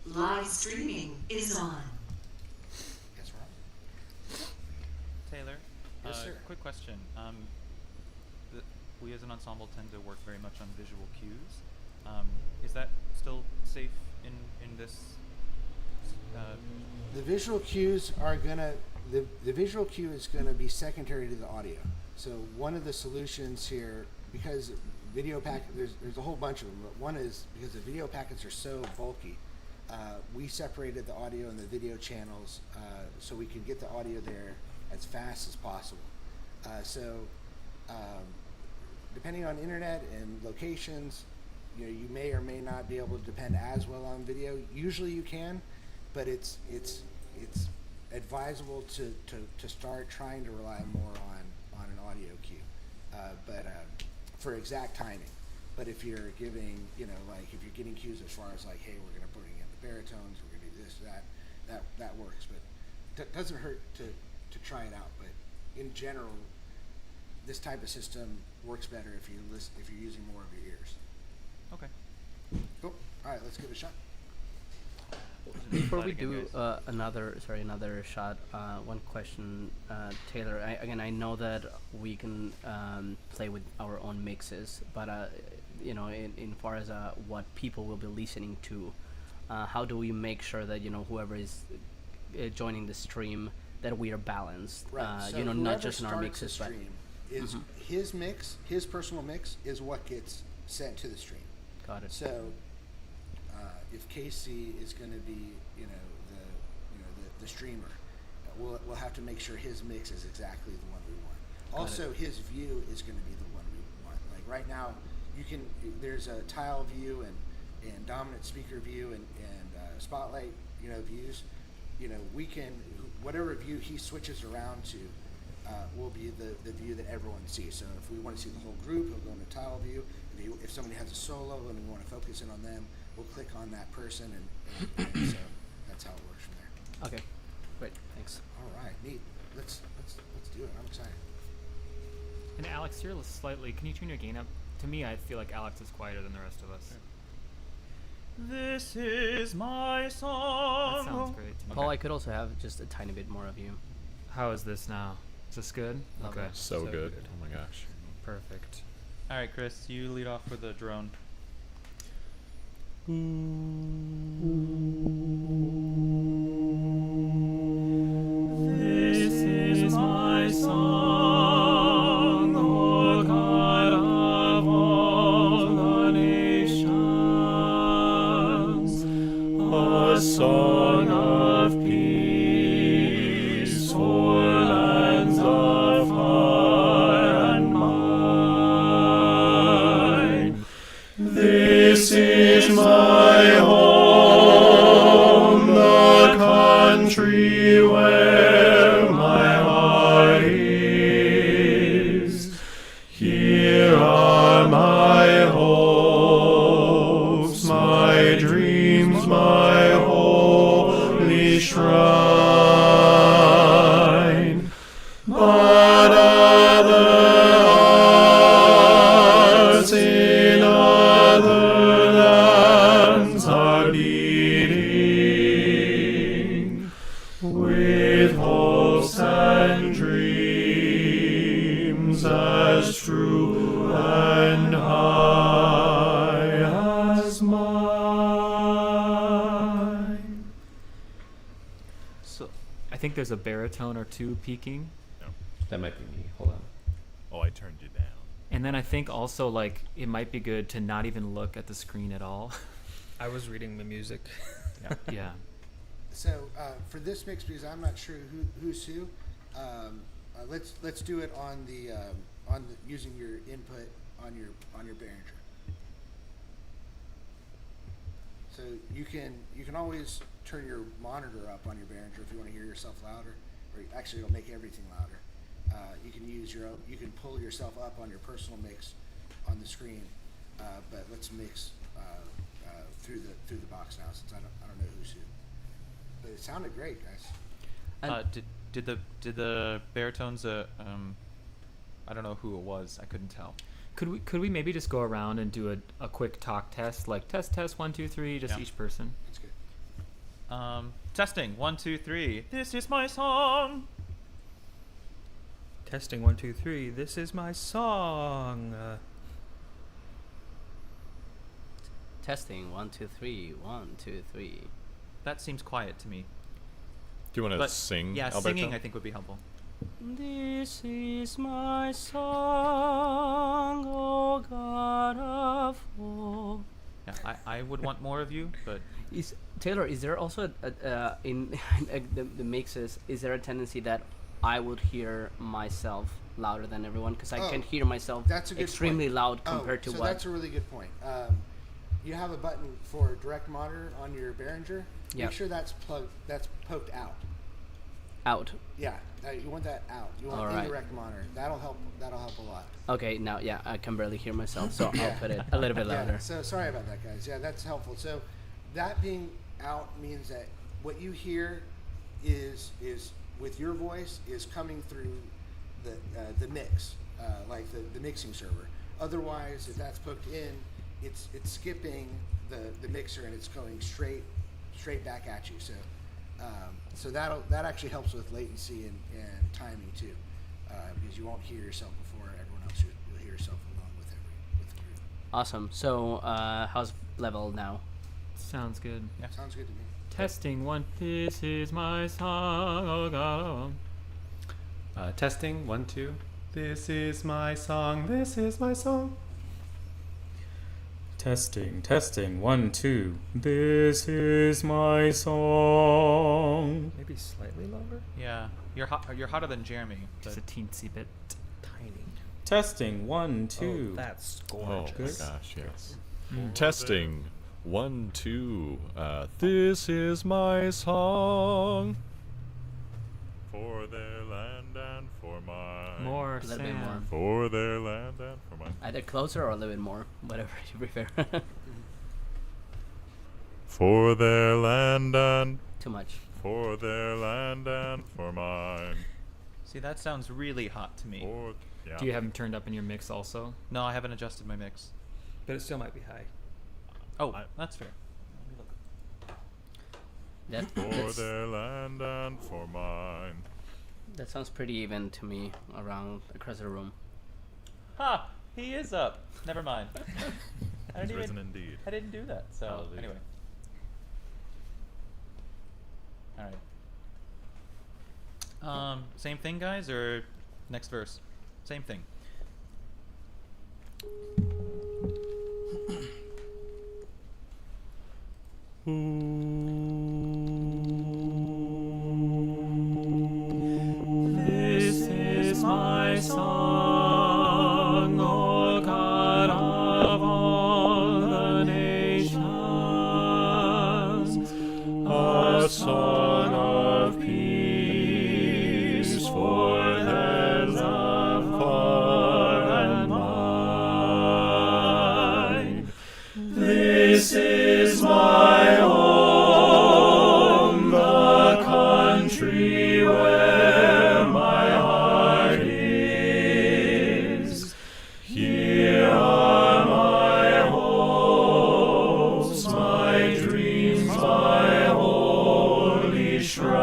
Live streaming is on. Yes, Ron? Taylor, Yes, sir. quick question. We as an ensemble tend to work very much on visual cues. Is that still safe in this? The visual cues are gonna the visual cue is gonna be secondary to the audio. So one of the solutions here, because there's a whole bunch of them, but one is because the video packets are so bulky, we separated the audio and the video channels so we can get the audio there as fast as possible. Depending on internet and locations, you may or may not be able to depend as well on video. Usually you can, but it's advisable to start trying to rely more on an audio cue, but for exact timing. But if you're giving, if you're getting cues as far as like, hey, we're going to bring in the baritones, we're going to do this, that works. But it doesn't hurt to try it out. But in general, this type of system works better if you're using more of your ears. Okay. Cool. All right, let's give it a shot. Before we do another shot, one question, Taylor. I know that we can play with our own mixes, but in far as what people will be listening to, how do we make sure that whoever is joining the stream, that we are balanced? Right. So not just in our mixes, but is his mix, his personal mix, is what gets sent to the stream. Got it. So if Casey is going to be, the streamer, we'll have to make sure his mix is exactly the one we want. Also, his view is going to be the one we want. Like right now, there's a tile view and dominant speaker view and spotlight, views. We can, whatever view he switches around to, will be the view that everyone sees. So if we want to see the whole group, he'll go into tile view. If somebody has a solo and we want to focus in on them, we'll click on that person, and so that's how it works from there. Okay, great, thanks. All right, neat. Let's do it. I'm excited. And Alex, you're slightly. Can you tune your gain up? To me, I feel like Alex is quieter than the rest of us. This is my song. That sounds great to me. Paul, I could also have just a tiny bit more of you. How is this now? Is this good? Love Okay. it. So good. Oh my gosh. Perfect. All right, Chris, you lead off with a drone. This is my song, Lord God of all the nations, a song of peace for lands of far and mine. This is my home, the country where my heart is. Here are my hopes, my dreams, my holy shrine. But other hearts in other lands are beating with hopes and dreams as true and high as mine. So, I think there's a baritone or two peaking. That might be me. Hold on. Oh, I turned you down. And then I think also it might be good to not even look at the screen at all. I was reading the music. Yeah. So for this mix, because I'm not sure who's who, let's do it on the using your input on your Behringer. So you can always turn your monitor up on your Behringer if you want to hear yourself louder, or actually it'll make everything louder. You can you can pull yourself up on your personal mix on the screen, but let's mix through the box now, since I don't know who's who. But it sounded great, guys. Did the baritones? I don't know who it was. I couldn't tell. Could we maybe just go around and do a quick talk test, like test 1 2 3, just Yeah. each person? That's good. Testing 1, 2, 3. This is my song. Testing 1, 2, 3. This is my song. Testing 1, 2, 3. 1, 2, 3. That seems quiet to me. Do you want to But sing? yeah, Alberto? singing I think would be helpful. This is my song, O God of hope. Yeah, I would want more of you, but Is Taylor? Is there also in the mixes? Is there a tendency that I would hear myself louder than everyone because I Oh, can hear myself That's a good extremely point. loud compared to so what? that's a really good point. You have a button for direct monitor on your Behringer. Yeah. Make sure that's poked out. Out. Yeah, you want that out. You want Alright. indirect monitor. That'll help a lot. Okay, now I can barely hear myself, so I'll Yeah. put it a little bit louder. Yeah, so sorry about that, guys. Yeah, that's helpful. So that being out means that what you hear is with your voice is coming through the mix, like the mixing server. Otherwise, if that's poked in, it's skipping the mixer and it's going straight back at you. So that actually helps with latency and timing too, because you won't hear yourself before everyone else. You'll hear yourself along with the group. Awesome. So how's level now? Sounds good. Yeah. Sounds good to me. Testing 1. This is my song. Oh God. Testing 1, 2. This is my song. This is my song. Testing 1, 2. This is my song. Maybe slightly lower. yeah, you're hotter than Jeremy. Just a But teensy bit. Tiny. Testing 1, 2. Oh, that's Oh gorgeous. my gosh, yes. Mm. Testing 1, 2. This is my song. For their land and for mine. More A little bit more. sand. For their land and for mine. Either closer or a little bit more, whatever you prefer. For their land and Too much. for their land and for mine. see, that sounds really hot to me. For, yeah. Do you have them turned up in your mix also? No, I haven't adjusted my mix. But it still might be high. Oh, I- that's fair. Let me look. For their land and for mine. That sounds pretty even to me around across the room. Ha! He is up. Never mind. I He's didn't risen even. indeed. I didn't do that. So Hallelujah. anyway. All right. Same thing, guys, or next verse? Same thing. This is my song, O God of all the nations, A song of peace for their love far and wide. This is my home, the country where my heart is. Here are my hopes, my dreams, my holy shrine.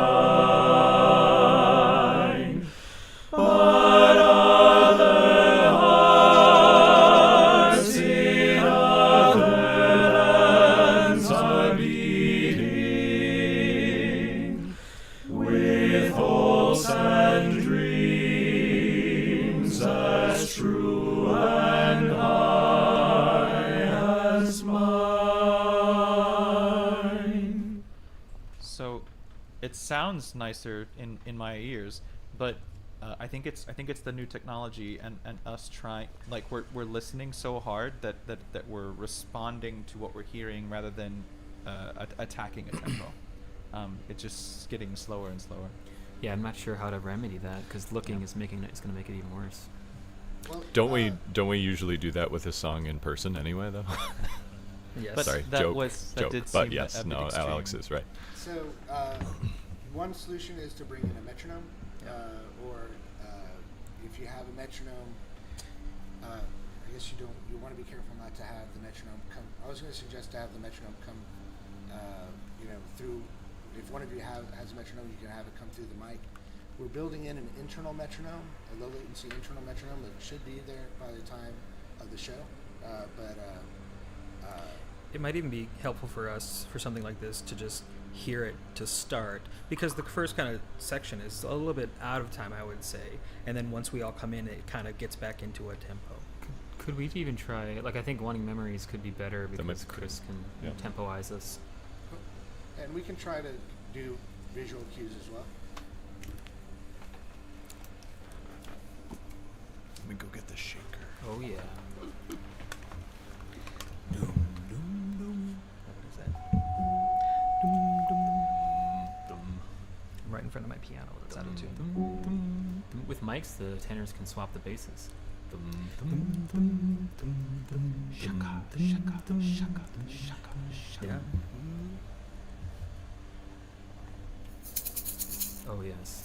But other hearts in other lands are beating with hopes and dreams as true and high as mine. So, it sounds nicer in my ears, but I think it's the new technology and us trying, like we're listening so hard that we're responding to what we're hearing rather than attacking a tempo. It's just getting slower and slower. Yeah, I'm not sure how to remedy that because looking is going to make it even worse. Well, Don't we usually do that with a song in person anyway, though? Yes. But Sorry, that joke. was- that joke. did But seem yes, a bit no, extreme. Alex is right. So one solution is to bring in a metronome, or if you have a metronome, I guess you want to be careful not to have the metronome come. I was going to suggest to have the metronome come, through if one of you has a metronome, you can have it come through the mic. We're building in an internal metronome, a low latency internal metronome that should be there by the time of the show. It might even be helpful for us for something like this to just hear it to start, because the first kind of section is a little bit out of time, I would say, and then once we all come in, it kind of gets back into a tempo. Could we even try, like, I think Wanting Memories could be better because might be Chris can yeah. tempoize us. And we can try to do visual cues as well. Let me go get the shaker. Oh yeah. What is that? I'm right in front of my piano. That's out of tune. With mics, the tenors can swap the basses. Yeah. Oh yes.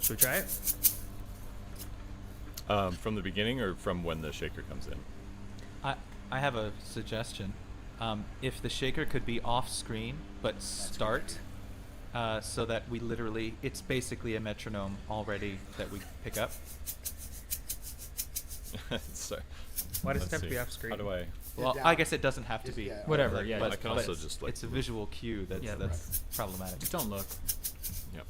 Should we try it? From the beginning or from when the shaker comes in? I have a suggestion. If the shaker could be off screen but start, so that we literally, it's basically a metronome already that we pick up. Sorry. Why does it Let's have to be see. off screen? How do I? Well, down. I guess it doesn't have to Just- be. yeah. Whatever, Like, yeah, but, I can but also just, like, it's a visual cue that's Yeah, that's problematic. Just don't look. Yep.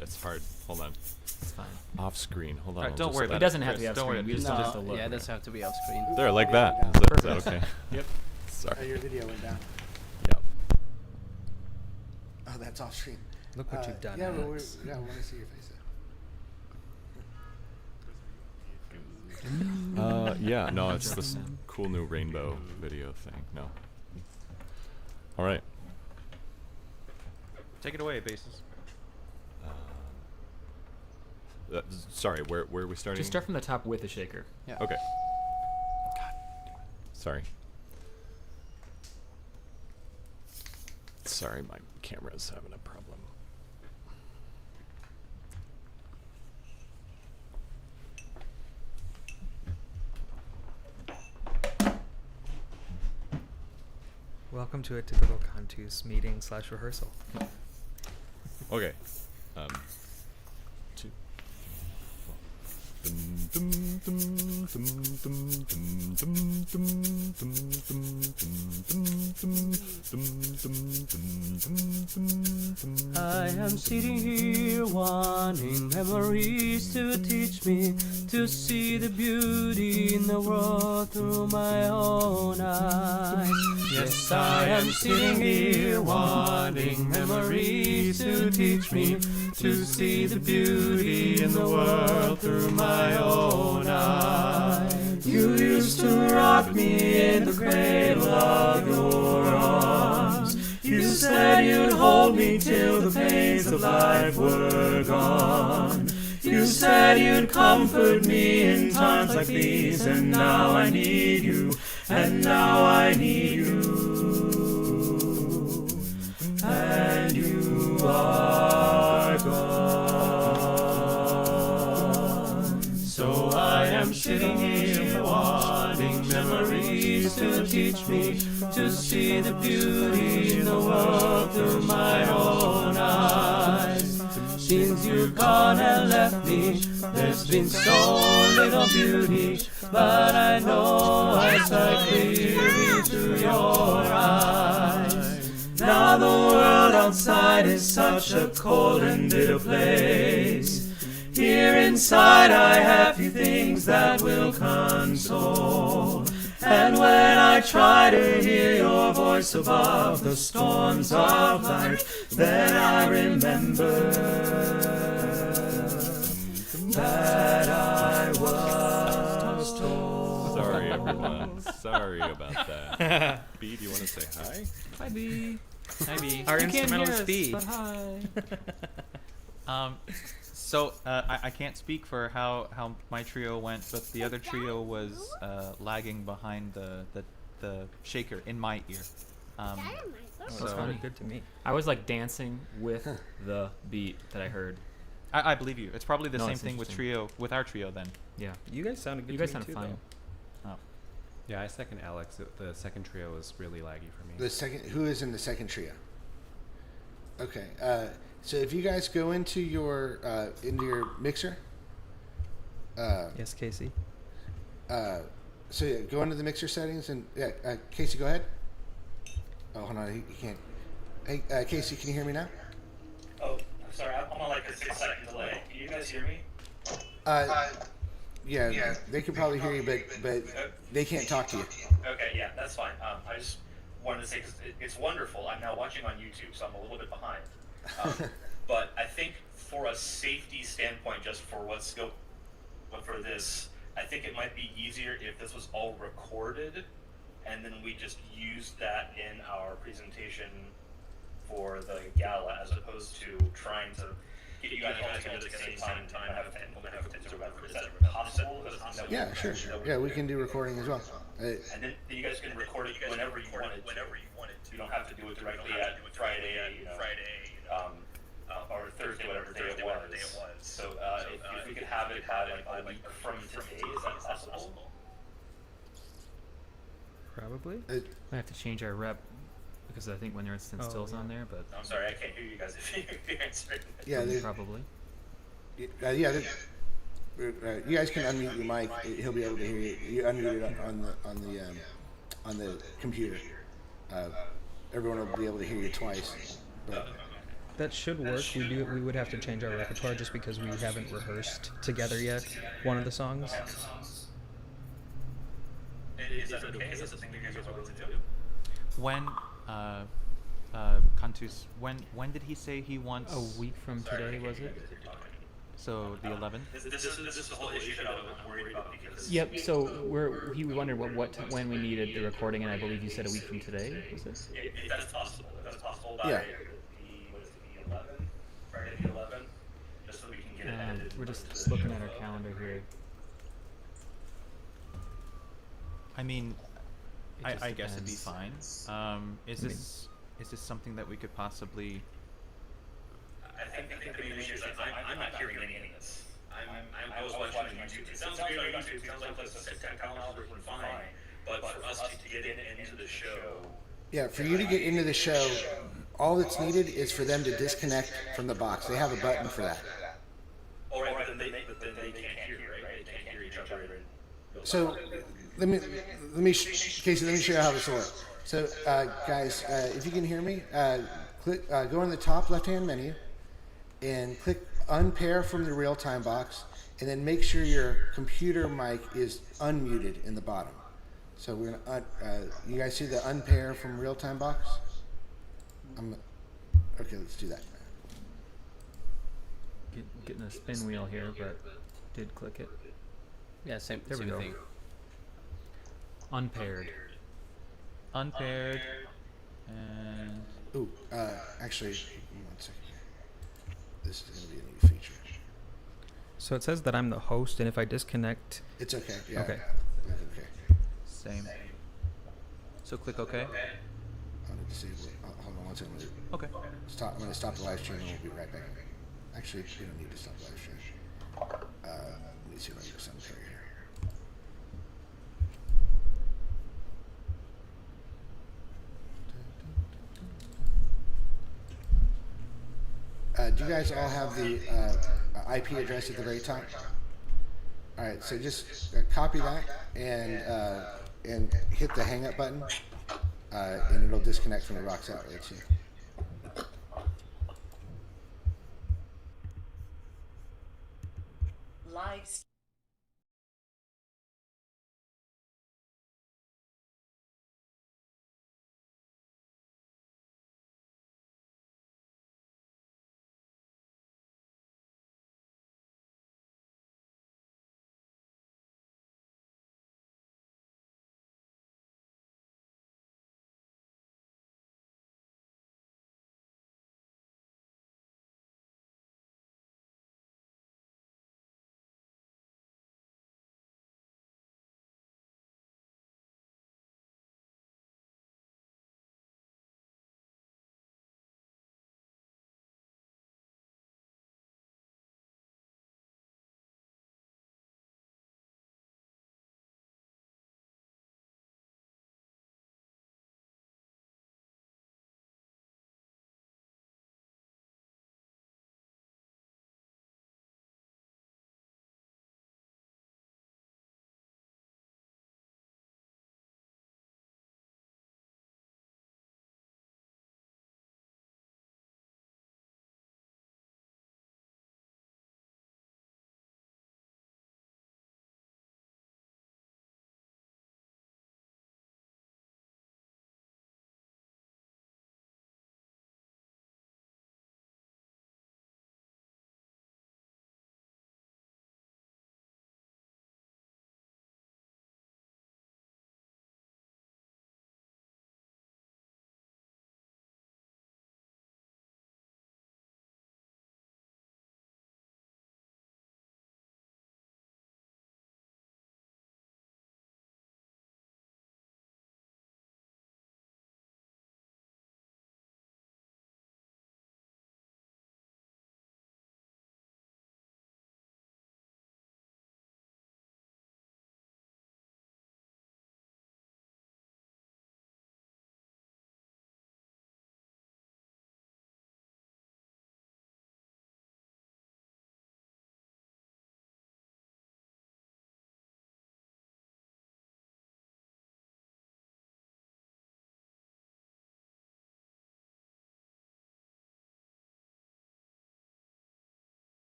It's hard. Hold on. It's fine. Off screen. Hold on. Alright, I'll don't just worry let It doesn't have to Chris, be off don't worry, screen. We just just don't- just a look. Yeah, it does have to be off screen. There, like that. Yeah. Is that okay? Yep. Sorry. Your video went down. Yep. Oh, that's off screen. Look what you've done, Yeah, but Alex. we want to see your face. Yeah. No, it's this cool new rainbow video thing. No. All right. Take it away, basses. Sorry. Where are we starting? Just start from the top with the shaker. Yeah. Okay. God. Sorry. Sorry, my camera's having a problem. Welcome to a typical Cantus meeting / rehearsal. Okay. 2. I am sitting here wanting memories to teach me to see the beauty in the world through my own eyes. Yes, I am sitting here wanting memories to teach me to see the beauty in the world through my own eyes. You used to rock me in the cradle of your arms. You said you'd hold me till the pains of life were gone. You said you'd comfort me in times like these, and now I need you, and now I need you, and you are gone. So I am sitting here wanting memories to teach me to see the beauty in the world through my own eyes. Since you've gone and left me, there's been so little beauty, but I know as I clearly through your eyes. Now the world outside is such a cold and bitter place. Here inside I have few things that will console. And when I try to hear your voice above the storms of life, then I remember that I was told. Sorry, everyone. Sorry about that. B, do you want to say hi? Hi, B. Hi, B. Our You can't hear instrumentalist us, B. but hi. So I can't speak for how my trio went, but the other trio was lagging behind the shaker in my ear. Oh, So- that sounded good to me. I was like dancing with the beat that I heard. I believe you. It's probably the No, same it's thing with interesting. with our trio then. Yeah. You guys sounded good. You to guys me sounded too, fine. though. Oh. Yeah, I second Alex. The second trio was really laggy for me. The second, who is in the second trio? Okay, so if you guys go into your mixer, Yes, Casey. so yeah, go into the mixer settings and Casey, go ahead. Oh, hold on, he can't. Hey, Casey, can you hear me now? Oh, I'm sorry. I'm on like a 6-second delay. Can you guys hear me? Yeah, they can probably hear you, but they can't talk to you. Okay, yeah, that's fine. I just wanted to say because it's wonderful. I'm now watching on YouTube, so I'm a little bit behind. But I think for a safety standpoint, just for what's go, but for this, I think it might be easier if this was all recorded, and then we just used that in our presentation for the gala, as opposed to trying to get you guys all together at the same time and have to implement everything. Is that possible? Yeah, sure. Yeah, we can do recording as well. And then you guys can record it whenever you want it. You don't have to do it directly at Friday, or Thursday, whatever day it was. So if we could have it like a week from today, is that possible? Probably. I have to change our rep because I think when there instant still's on there, but I'm sorry, I can't hear you guys if you're answering. Yeah, probably. you guys can unmute your mic. He'll be able to hear you. You unmute it on the computer. Everyone will be able to hear you twice. But That should work. We would have to change our repertoire just because we haven't rehearsed together yet one of the songs. Is that okay? Is that something you guys are willing to do? When Cantus, when did he say he wants A week from today, was it? So the 11th? This is the whole issue that I'm worried about because. Yep. So he wondered when we needed the recording, and I believe you said a week from today. Was it? If that's possible. If that's possible by Yeah. the 11th, Friday the 11th, just so we can get it edited. We're just looking at our calendar here. I mean, It just I guess it'd be depends. fine. Is this something that we could possibly? I think the main issue is that I'm not hearing any of this. I was watching on YouTube. It sounds good on YouTube. It sounds like the 6-10 columns are working fine. But for us to get into the show. yeah, for you to get into the show, all that's needed is for them to disconnect from the box. They have a button for that. All right, but then they can't hear, right? They can't hear each other. So let me Casey, let me show you how this works. So guys, if you can hear me, click go in the top left-hand menu and click unpair from the RealTime box, and then make sure your computer mic is unmuted in the bottom. So we're gonna you guys see the unpair from RealTime box? Okay, let's do that. Getting a spin wheel here, but did click it. Yeah, same There we same go. thing. Unpaired. Unpaired. And Ooh, actually, give me 1 second here. This is gonna be a new feature. So it says that I'm the host, and if I disconnect, It's okay. Yeah. Okay. Okay. same. So click OK. I'm gonna disable it. Hold on 1 second. Okay. I'm gonna stop the live stream and we'll be right back. Actually, we don't need to stop the live stream. Let me see if I can do something here. Do you guys all have the IP address at the very top? All right, so just copy that and hit the hang up button, and it'll disconnect from the Rocks outlet too. Live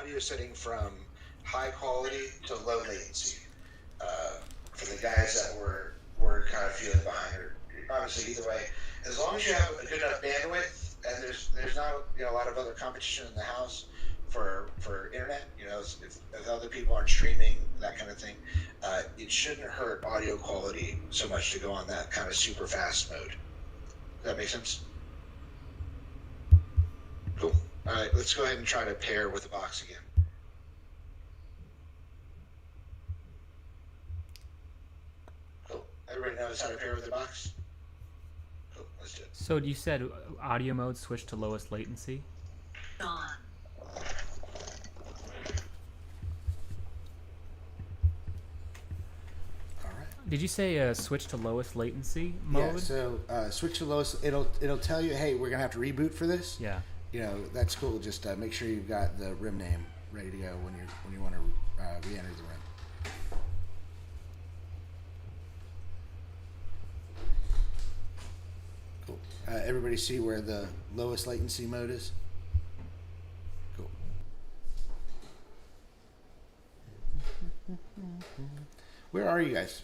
audio setting from high quality to low latency. For the guys that were kind of feeling behind, or obviously either way, as long as you have a good enough bandwidth and there's not a lot of other competition in the house for internet, if other people aren't streaming, that kind of thing, it shouldn't hurt audio quality so much to go on that kind of super fast mode. Does that make sense? Cool. All right, let's go ahead and try to pair with the box again. Cool. Everybody knows how to pair with the box? Cool, let's do it. So you said audio mode switch to lowest latency? On. All right. Did you say switch to lowest latency mode? Yeah, so switch to lowest. It'll tell you, hey, we're gonna have to reboot for this. Yeah. That's cool. Just make sure you've got the rim name ready to go when you want to re-enter the rim. Cool. Everybody see where the lowest latency mode is? Cool. Where are you guys?